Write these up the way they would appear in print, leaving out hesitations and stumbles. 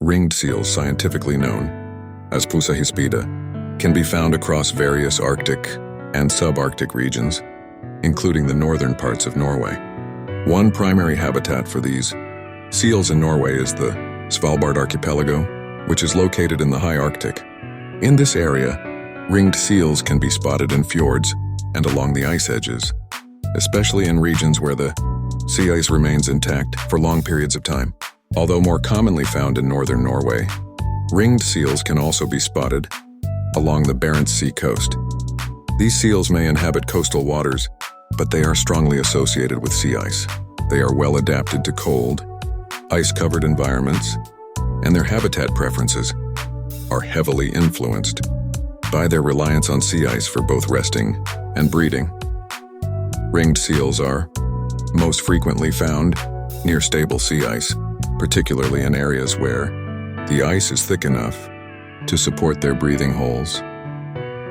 Ringed seals, scientifically known as Pusahispida, can be found across various Arctic and subarctic regions, including the northern parts of Norway. One primary habitat for these seals in Norway is the Svalbard archipelago, which is located in the high Arctic. In this area, ringed seals can be spotted in fjords and along the ice edges, especially in regions where the sea ice remains intact for long periods of time. Although more commonly found in northern Norway, ringed seals can also be spotted along the Barents Sea coast. These seals may inhabit coastal waters, but they are strongly associated with sea ice. They are well adapted to cold, ice-covered environments, and their habitat preferences are heavily influenced by their reliance on sea ice for both resting and breeding. Ringed seals are most frequently found near stable sea ice, particularly in areas where the ice is thick enough to support their breathing holes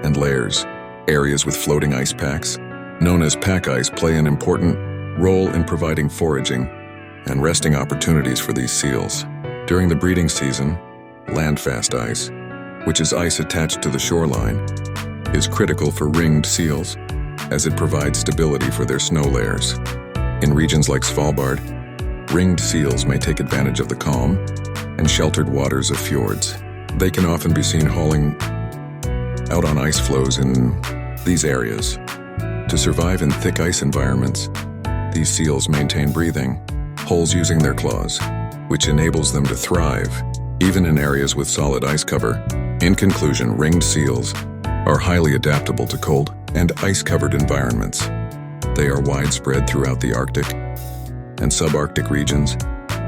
and layers. Areas with floating ice packs, known as pack ice, play an important role in providing foraging and resting opportunities for these seals. During the breeding season, landfast ice, which is ice attached to the shoreline, is critical for ringed seals as it provides stability for their snow layers. In regions like Svalbard, ringed seals may take advantage of the calm and sheltered waters of fjords. They can often be seen hauling out on ice floes in these areas. To survive in thick ice environments, these seals maintain breathing holes using their claws, which enables them to thrive even in areas with solid ice cover. In conclusion, ringed seals are highly adaptable to cold and ice-covered environments. They are widespread throughout the Arctic and subarctic regions,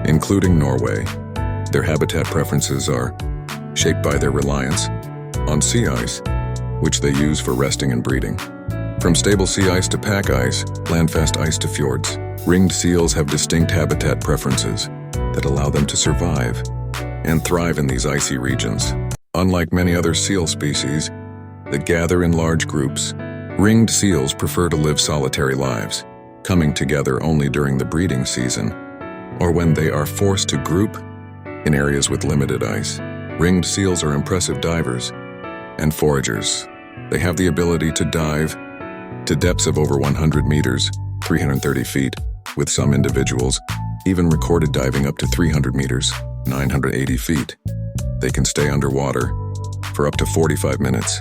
including Norway. Their habitat preferences are shaped by their reliance on sea ice, which they use for resting and breeding. From stable sea ice to pack ice, landfast ice to fjords, ringed seals have distinct habitat preferences that allow them to survive and thrive in these icy regions. Unlike many other seal species that gather in large groups, ringed seals prefer to live solitary lives, coming together only during the breeding season or when they are forced to group in areas with limited ice. Ringed seals are impressive divers and foragers. They have the ability to dive to depths of over 100 meters, 330 feet, with some individuals even recorded diving up to 300 meters, 980 feet. They can stay underwater for up to 45 minutes.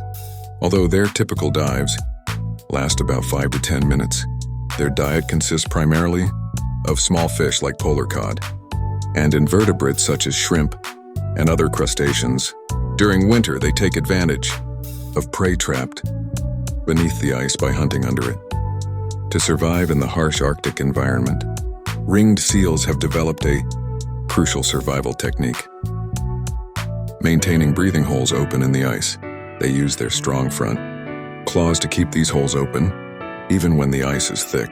Although their typical dives last about 5 to 10 minutes, their diet consists primarily of small fish like polar cod and invertebrates such as shrimp and other crustaceans. During winter, they take advantage of prey trapped beneath the ice by hunting under it. To survive in the harsh Arctic environment, ringed seals have developed a crucial survival technique. Maintaining breathing holes open in the ice, they use their strong front claws to keep these holes open, even when the ice is thick.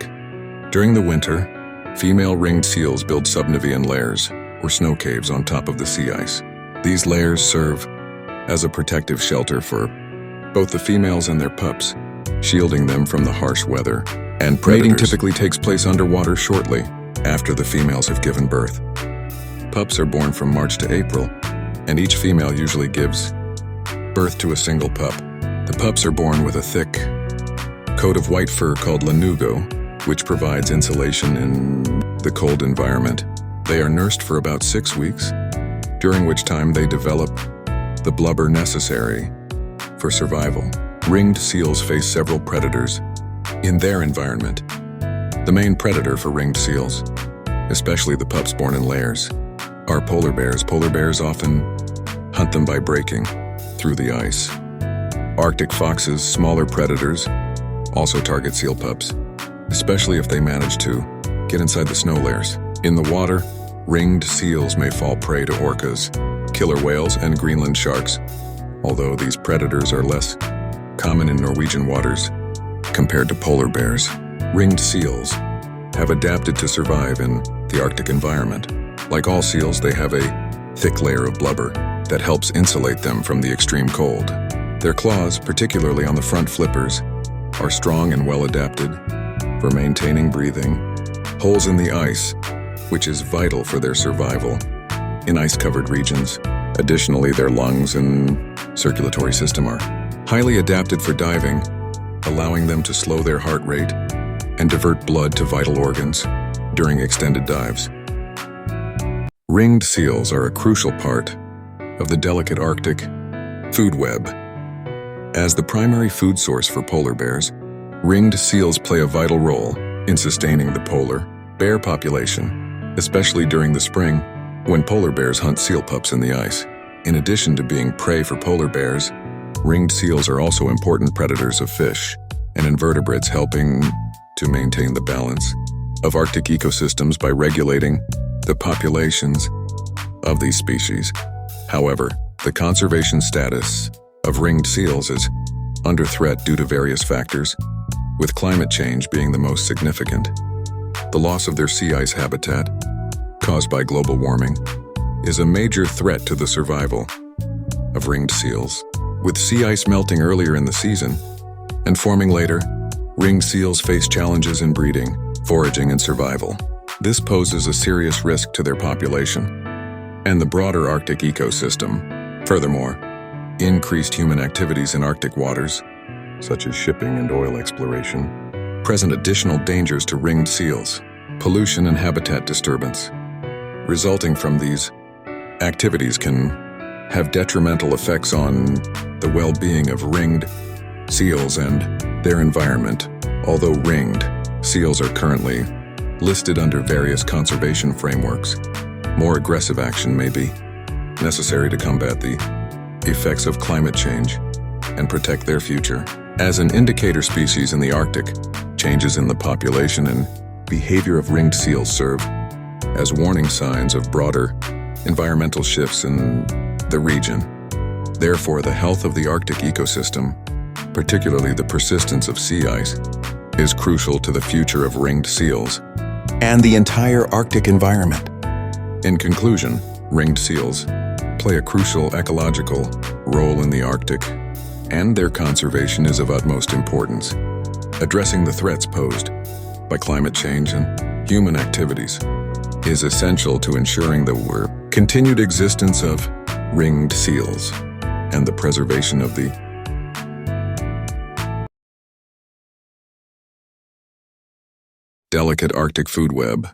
During the winter, female ringed seals build subnivean layers, or snow caves, on top of the sea ice. These layers serve as a protective shelter for both the females and their pups, shielding them from the harsh weather and predators. Mating typically takes place underwater shortly after the females have given birth. Pups are born from March to April, and each female usually gives birth to a single pup. The pups are born with a thick coat of white fur called lanugo, which provides insulation in the cold environment. They are nursed for about 6 weeks, during which time they develop the blubber necessary for survival. Ringed seals face several predators in their environment. The main predator for ringed seals, especially the pups born in layers, are polar bears. Polar bears often hunt them by breaking through the ice. Arctic foxes, smaller predators, also target seal pups, especially if they manage to get inside the snow layers. In the water, ringed seals may fall prey to orcas, killer whales, and Greenland sharks, although these predators are less common in Norwegian waters compared to polar bears. Ringed seals have adapted to survive in the Arctic environment. Like all seals, they have a thick layer of blubber that helps insulate them from the extreme cold. Their claws, particularly on the front flippers, are strong and well adapted for maintaining breathing holes in the ice, which is vital for their survival in ice-covered regions. Additionally, their lungs and circulatory system are highly adapted for diving, allowing them to slow their heart rate and divert blood to vital organs during extended dives. Ringed seals are a crucial part of the delicate Arctic food web. As the primary food source for polar bears, ringed seals play a vital role in sustaining the polar bear population, especially during the spring when polar bears hunt seal pups in the ice. In addition to being prey for polar bears, ringed seals are also important predators of fish and invertebrates, helping to maintain the balance of Arctic ecosystems by regulating the populations of these species. However, the conservation status of ringed seals is under threat due to various factors, with climate change being the most significant. The loss of their sea ice habitat, caused by global warming, is a major threat to the survival of ringed seals. With sea ice melting earlier in the season and forming later, ringed seals face challenges in breeding, foraging, and survival. This poses a serious risk to their population and the broader Arctic ecosystem. Furthermore, increased human activities in Arctic waters, such as shipping and oil exploration, present additional dangers to ringed seals. Pollution and habitat disturbance resulting from these activities can have detrimental effects on the well-being of ringed seals and their environment. Although ringed seals are currently listed under various conservation frameworks, more aggressive action may be necessary to combat the effects of climate change and protect their future. As an indicator species in the Arctic, changes in the population and behavior of ringed seals serve as warning signs of broader environmental shifts in the region. Therefore, the health of the Arctic ecosystem, particularly the persistence of sea ice, is crucial to the future of ringed seals and the entire Arctic environment. In conclusion, ringed seals play a crucial ecological role in the Arctic, and their conservation is of utmost importance. Addressing the threats posed by climate change and human activities is essential to ensuring the continued existence of ringed seals and the preservation of the delicate Arctic food web.